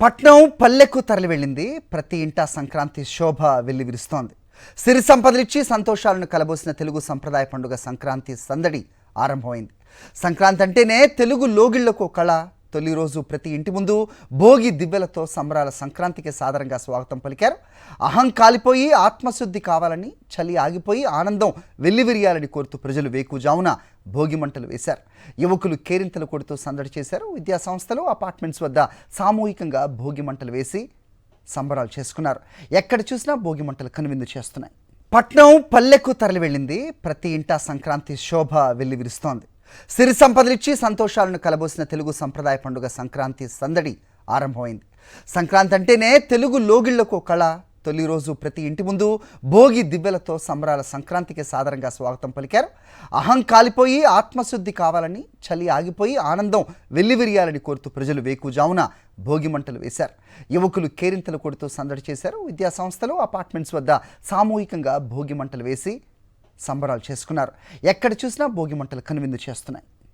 పట్నం పల్లెకు తరలి వెళ్ళింది. ప్రతి ఇంటా సంక్రాంతి శోభ వెల్లివిరుస్తోంది. సిరి సంపదలిచ్చి సంతోషాలను కలబోసిన తెలుగు సంప్రదాయ పండుగ సంక్రాంతి సందడి ఆరంభమైంది. సంక్రాంతి అంటేనే తెలుగు లోగిళ్లకు కళ. తొలి రోజు ప్రతి ఇంటి ముందు భోగి దివ్వెలతో సంబరాల సంక్రాంతికి సాదరంగా స్వాగతం పలికారు. అహం కాలిపోయి ఆత్మశుద్ధి కావాలని, చలి ఆగిపోయి ఆనందం వెల్లివిరియాలని కోరుతూ ప్రజలు వేకుజామున భోగి మంటలు వేశారు. యువకులు కేరింతలు కొడుతూ సందడి చేశారు. విద్యా సంస్థలు, అపార్ట్మెంట్స్ వద్ద సామూహికంగా భోగి మంటలు వేసి సంబరాలు చేసుకున్నారు. ఎక్కడ చూసినా భోగి మంటలు కనువిందు చేస్తున్నాయి. పట్నం పల్లెకు తరలి వెళ్ళింది. ప్రతి ఇంటా సంక్రాంతి శోభ వెల్లివిరుస్తోంది. సిరి సంపదలిచ్చి సంతోషాలను కలబోసిన తెలుగు సంప్రదాయ పండుగ సంక్రాంతి సందడి ఆరంభమైంది. సంక్రాంతి అంటేనే తెలుగు లోగిళ్లకు కళ. తొలి రోజు ప్రతి ఇంటి ముందు భోగి దివ్వెలతో సంబరాల సంక్రాంతికి సాదరంగా స్వాగతం పలికారు. అహం కాలిపోయి ఆత్మశుద్ధి కావాలని, చలి ఆగిపోయి ఆనందం వెల్లివిరియాలని కోరుతూ ప్రజలు వేకుజామున భోగి మంటలు వేశారు. యువకులు కేరింతలు కొడుతూ సందడి చేశారు. విద్యా సంస్థలు, అపార్ట్మెంట్స్ వద్ద సామూహికంగా భోగి మంటలు వేసి సంబరాలు చేసుకున్నారు. ఎక్కడ చూసినా భోగి మంటలు కనువిందు చేస్తున్నాయి.